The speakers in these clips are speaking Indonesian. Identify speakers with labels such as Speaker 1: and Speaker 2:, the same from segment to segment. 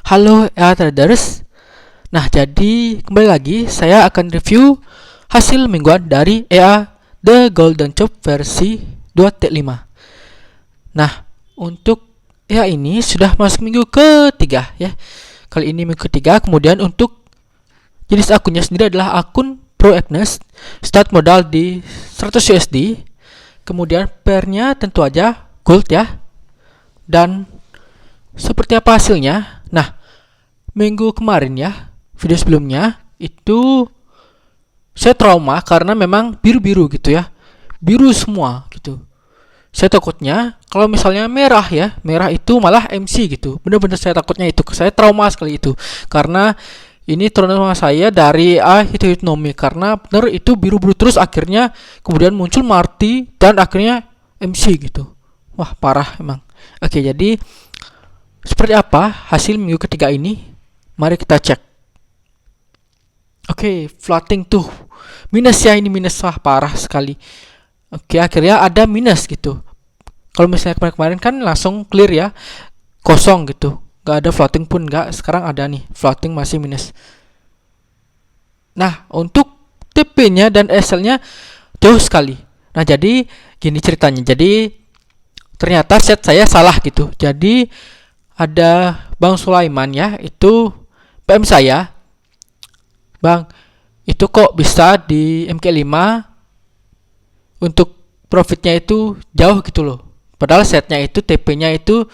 Speaker 1: Halo EA Traders. Nah, jadi kembali lagi saya akan review hasil mingguan dari EA The Golden Chop versi 2.5. Nah, untuk EA ini sudah masuk minggu ketiga ya. Kali ini minggu ketiga. Kemudian untuk jenis akunnya sendiri adalah akun Pro Agnes. Start modal di 100 USD. Kemudian pairnya tentu aja gold ya. Dan seperti apa hasilnya? Nah, minggu kemarin ya, video sebelumnya itu saya trauma karena memang biru-biru gitu ya, biru semua gitu. Saya takutnya kalau misalnya merah ya, merah itu malah MC gitu. Bener-bener saya takutnya itu, saya trauma sekali itu karena ini trauma saya dari Hitonomi karena bener itu biru-biru terus, akhirnya kemudian muncul Marty dan akhirnya MC gitu. Wah, parah emang. Oke, jadi seperti apa hasil minggu ketiga ini? Mari kita cek. Oke, floating tuh minus ya, ini minus, wah parah sekali. Oke, akhirnya ada minus gitu. Kalau misalnya kemarin kan langsung clear ya, kosong gitu, gak ada floating pun gak. Sekarang ada nih, floating masih minus. Nah, untuk TP-nya dan SL-nya jauh sekali. Nah, jadi gini ceritanya. Jadi ternyata set saya salah gitu. Jadi ada Bang Sulaiman ya, itu PM saya, Bang, itu kok bisa di MK5 untuk profitnya itu jauh gitu loh. Padahal setnya itu TP-nya itu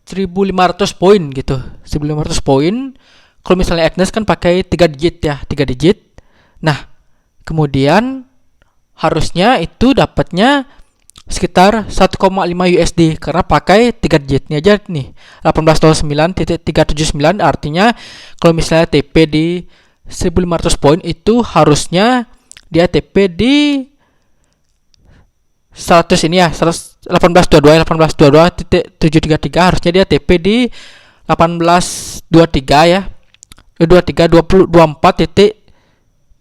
Speaker 1: 1500 poin gitu. 1500 poin. Kalau misalnya Agnes kan pakai 3 digit ya, 3 digit. Nah, kemudian harusnya itu dapatnya sekitar 1,5 USD karena pakai 3 digitnya aja nih, 1809.379. Artinya kalau misalnya TP di 1500 poin itu harusnya dia TP di 100 ini ya, 1822.733, harusnya dia TP di 1823 ya, 24 titik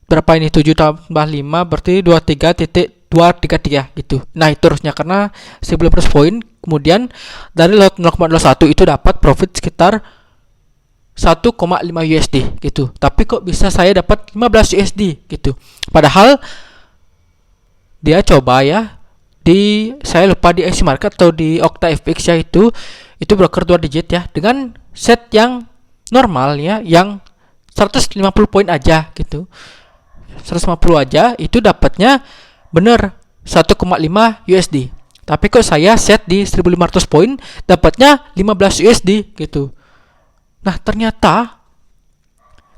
Speaker 1: berapa ini, 7 tambah 5 berarti 23.233 gitu. Nah, itu harusnya karena 1100 poin. Kemudian dari 0,01 itu dapat profit sekitar 1,5 USD gitu. Tapi kok bisa saya dapat 15 USD gitu. Padahal dia coba ya di, saya lupa di IC Market atau di OctaFX ya, itu broker 2 digit ya, dengan set yang normal ya, yang 150 poin aja gitu. 150 aja itu dapatnya bener 1,5 USD. Tapi kok saya set di 1500 poin dapatnya 15 USD gitu. Nah, ternyata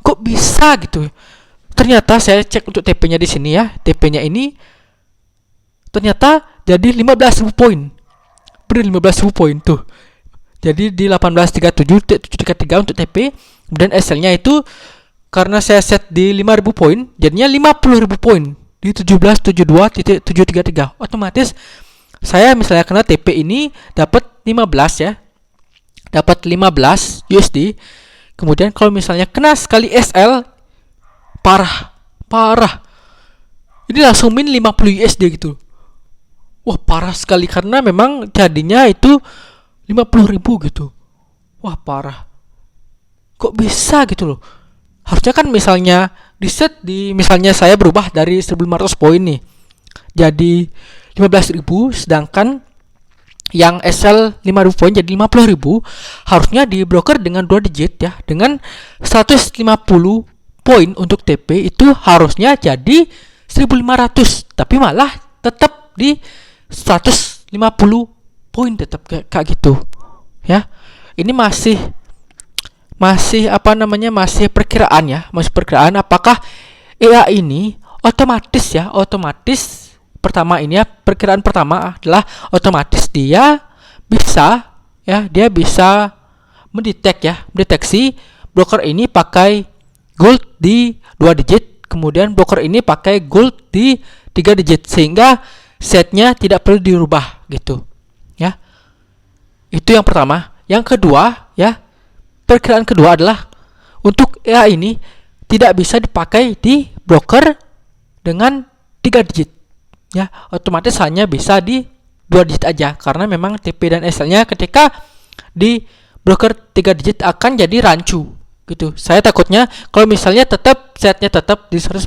Speaker 1: kok bisa gitu. Ternyata saya cek untuk TP-nya di sini ya. TP-nya ini ternyata jadi 15.000 poin. Bener 15.000 poin tuh. Jadi di 1837.733 untuk TP, dan SL-nya itu karena saya set di 5.000 poin, jadinya 50.000 poin di 1772.733. Otomatis saya misalnya kena TP ini dapat 15 ya. Dapat 15 USD. Kemudian kalau misalnya kena sekali SL, parah. Ini langsung min 50 USD gitu. Wah, parah sekali karena memang jadinya itu 50.000 gitu. Wah, parah. Kok bisa gitu loh? Harusnya kan misalnya di set di, misalnya saya berubah dari 1500 poin nih jadi 15.000, sedangkan yang SL 5.000 poin jadi 50.000, harusnya di broker dengan 2 digit ya, dengan 150 poin untuk TP itu harusnya jadi 1.500, tapi malah tetap di 150 poin, tetap kayak gitu ya. Ini masih apa namanya, masih perkiraan ya, masih perkiraan apakah EA ini otomatis pertama ini ya, perkiraan pertama adalah otomatis dia bisa mendeteksi broker ini pakai gold di 2 digit, kemudian broker ini pakai gold di 3 digit, sehingga setnya tidak perlu dirubah gitu ya. Itu yang pertama. Yang kedua ya, perkiraan kedua adalah untuk EA ini tidak bisa dipakai di broker dengan 3 digit ya, otomatis hanya bisa di 2 digit aja karena memang TP dan SL-nya ketika di broker 3 digit akan jadi rancu gitu. Saya takutnya kalau misalnya tetap setnya tetap di 150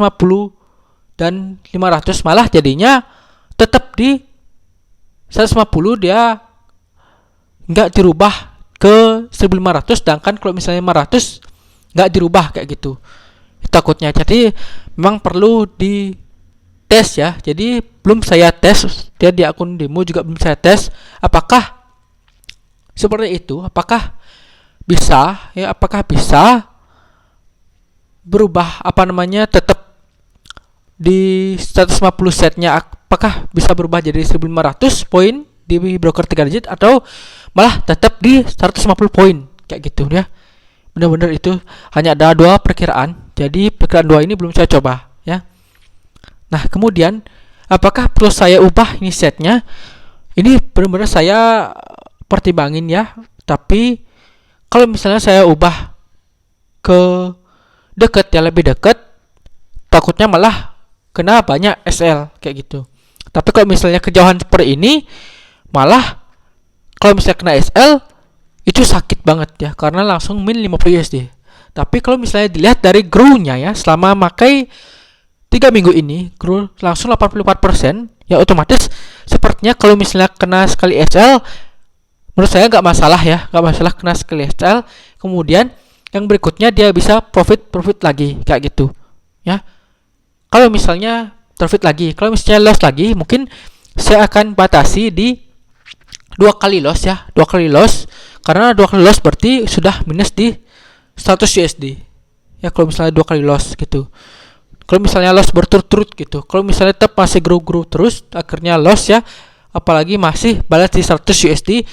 Speaker 1: dan 500, malah jadinya tetap di 150, dia nggak dirubah ke 1500, sedangkan kalau misalnya 500 nggak dirubah kayak gitu takutnya. Jadi memang perlu di tes ya. Jadi belum saya tes, dia di akun demo juga belum saya tes apakah seperti itu, apakah bisa ya, apakah bisa berubah tetap di 150 setnya, apakah bisa berubah jadi 1500 poin di broker 3 digit atau malah tetap di 150 poin kayak gitu ya. Benar-benar itu hanya ada 2 perkiraan. Jadi perkiraan 2 ini belum saya coba ya. Nah, kemudian apakah perlu saya ubah ini setnya? Ini benar-benar saya pertimbangin ya. Tapi kalau misalnya saya ubah ke dekat ya, lebih dekat, takutnya malah kena banyak SL kayak gitu. Tapi kalau misalnya kejauhan seperti ini, malah kalau misalnya kena SL itu sakit banget ya, karena langsung min 50 USD. Tapi kalau misalnya dilihat dari grow-nya ya, selama pakai 3 minggu ini grow langsung 84%, ya otomatis sepertinya kalau misalnya kena sekali SL, menurut saya nggak masalah ya, nggak masalah kena sekali SL. Kemudian yang berikutnya dia bisa profit lagi kayak gitu ya. Kalau misalnya profit lagi, kalau misalnya loss lagi, mungkin saya akan batasi di 2 kali loss ya, 2 kali loss, karena 2 kali loss berarti sudah minus di 100 USD ya. Kalau misalnya 2 kali loss gitu, kalau misalnya loss berturut-turut gitu, kalau misalnya tetap masih grow terus, akhirnya loss ya, apalagi masih balas di 100 USD,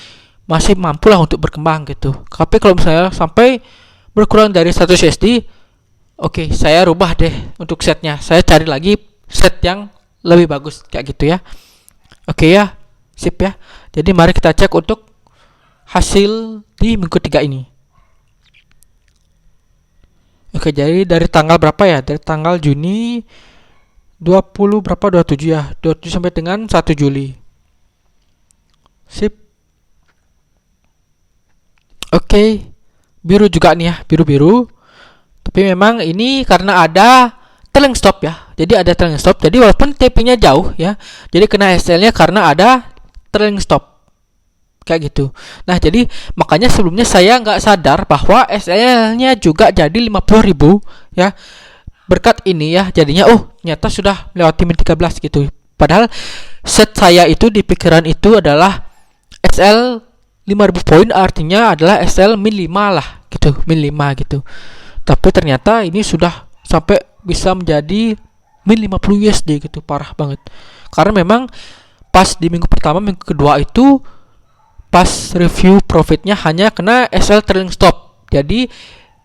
Speaker 1: masih mampu lah untuk berkembang gitu. Tapi kalau misalnya sampai berkurang dari 100 USD, oke, saya rubah deh untuk setnya, saya cari lagi set yang lebih bagus kayak gitu ya. Oke ya, sip ya. Jadi mari kita cek untuk hasil di minggu 3 ini. Oke, jadi dari tanggal berapa ya? Dari tanggal Juni 20 berapa? 27 ya. 27 sampai dengan 1 Juli. Sip. Oke, biru juga nih ya, biru-biru. Tapi memang ini karena ada trailing stop ya. Jadi ada trailing stop. Jadi walaupun TP-nya jauh ya, jadi kena SL-nya karena ada trailing stop kayak gitu. Nah, jadi makanya sebelumnya saya nggak sadar bahwa SL-nya juga jadi 50.000 ya. Berkat ini ya, jadinya ternyata sudah melewati min 13 gitu. Padahal set saya itu di pikiran itu adalah SL 5.000 poin, artinya adalah SL min 5 lah gitu, min 5 gitu. Tapi ternyata ini sudah sampai bisa menjadi min 50 USD gitu, parah banget. Karena memang pas di minggu pertama, minggu kedua itu pas review profitnya hanya kena SL trailing stop. Jadi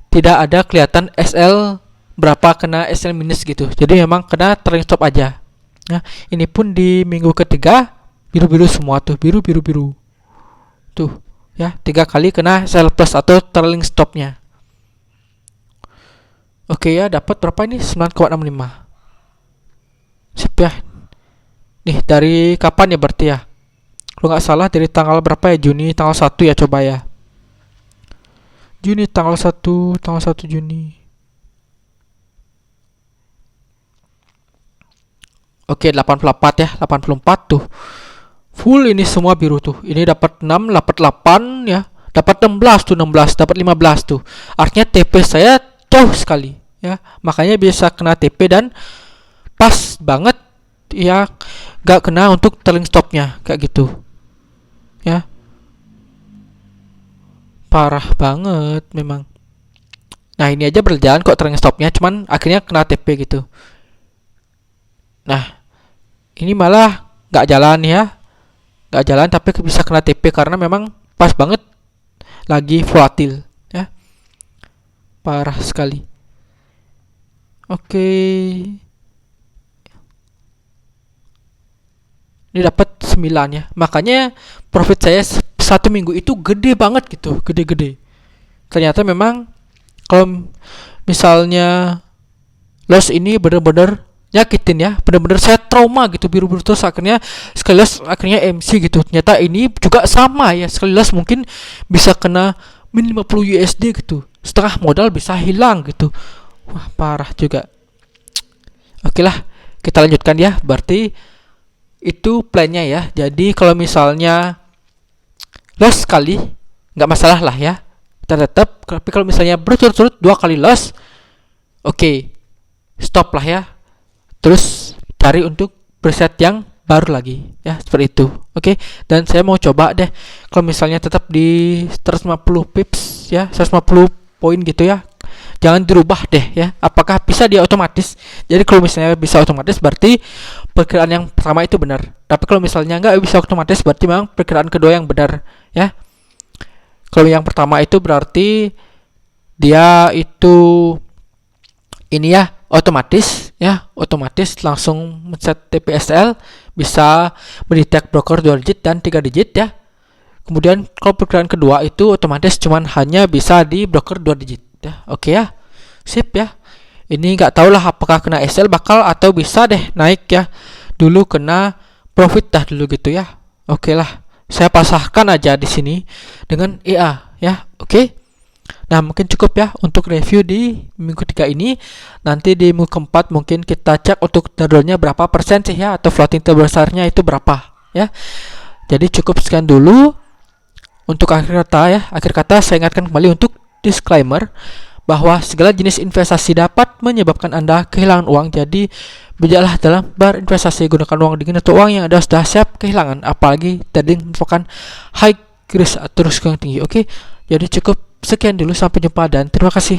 Speaker 1: tidak ada kelihatan SL berapa kena SL minus gitu. Jadi memang kena trailing stop aja. Nah, ini pun di minggu ketiga biru-biru semua tuh, biru. Tuh ya, 3 kali kena SL plus atau trailing stopnya. Oke ya, dapat berapa ini? 9,65. Sip ya. Nih dari kapan ya berarti ya? Kalau nggak salah dari tanggal berapa ya? Juni tanggal 1 ya, coba ya. Juni tanggal 1 Juni. Oke, 84 ya, 84 tuh. Full ini semua biru tuh. Ini dapat 6, dapat 8 ya. Dapat 16 tuh, 16, dapat 15 tuh. Artinya TP saya jauh sekali ya. Makanya bisa kena TP dan pas banget ya, gak kena untuk trailing stopnya kayak gitu ya. Parah banget memang. Nah, ini aja berjalan kok trailing stopnya, cuman akhirnya kena TP gitu. Nah, ini malah gak jalan ya, gak jalan tapi bisa kena TP karena memang pas banget lagi volatil ya. Parah sekali. Oke, ini dapat 9 ya. Makanya profit saya 1 minggu itu gede banget gitu, gede. Ternyata memang kalau misalnya loss ini bener-bener nyakitin ya, bener-bener saya trauma gitu, biru-biru terus, akhirnya sekali loss akhirnya MC gitu. Ternyata ini juga sama ya, sekali loss mungkin bisa kena min 50 USD gitu, setengah modal bisa hilang gitu. Wah, parah juga. Oke lah, kita lanjutkan ya. Berarti itu plannya ya. Jadi kalau misalnya loss sekali nggak masalah lah ya, kita tetap. Tapi kalau misalnya berturut-turut 2 kali loss, oke, stop lah ya. Terus cari untuk preset yang baru lagi ya, seperti itu. Oke, dan saya mau coba deh kalau misalnya tetap di 150 pips ya, 150 poin gitu ya, jangan dirubah deh ya. Apakah bisa dia otomatis? Jadi kalau misalnya bisa otomatis berarti perkiraan yang pertama itu benar. Tapi kalau misalnya nggak bisa otomatis berarti memang perkiraan kedua yang benar ya. Kalau yang pertama itu berarti dia itu ini ya, otomatis ya, otomatis langsung men-set TPSL, bisa mendetek broker 2 digit dan 3 digit ya. Kemudian kalau perkiraan kedua itu otomatis cuman hanya bisa di broker 2 digit ya. Oke ya, sip ya. Ini nggak tahu lah apakah kena SL bakal atau bisa deh naik ya. Dulu kena profit dah dulu gitu ya. Oke lah, saya pasahkan aja di sini dengan EA ya. Oke. Nah, mungkin cukup ya untuk review di minggu 3 ini. Nanti di minggu keempat mungkin kita cek untuk terdornya berapa persen sih ya, atau floating terbesarnya itu berapa ya. Jadi cukup sekian dulu untuk akhir kata ya. Akhir kata saya ingatkan kembali untuk disclaimer bahwa segala jenis investasi dapat menyebabkan Anda kehilangan uang. Jadi bijaklah dalam berinvestasi, gunakan uang dingin atau uang yang Anda sudah siap kehilangan, apalagi trading merupakan high risk atau risiko yang tinggi. Oke, jadi cukup sekian dulu, sampai jumpa dan terima kasih.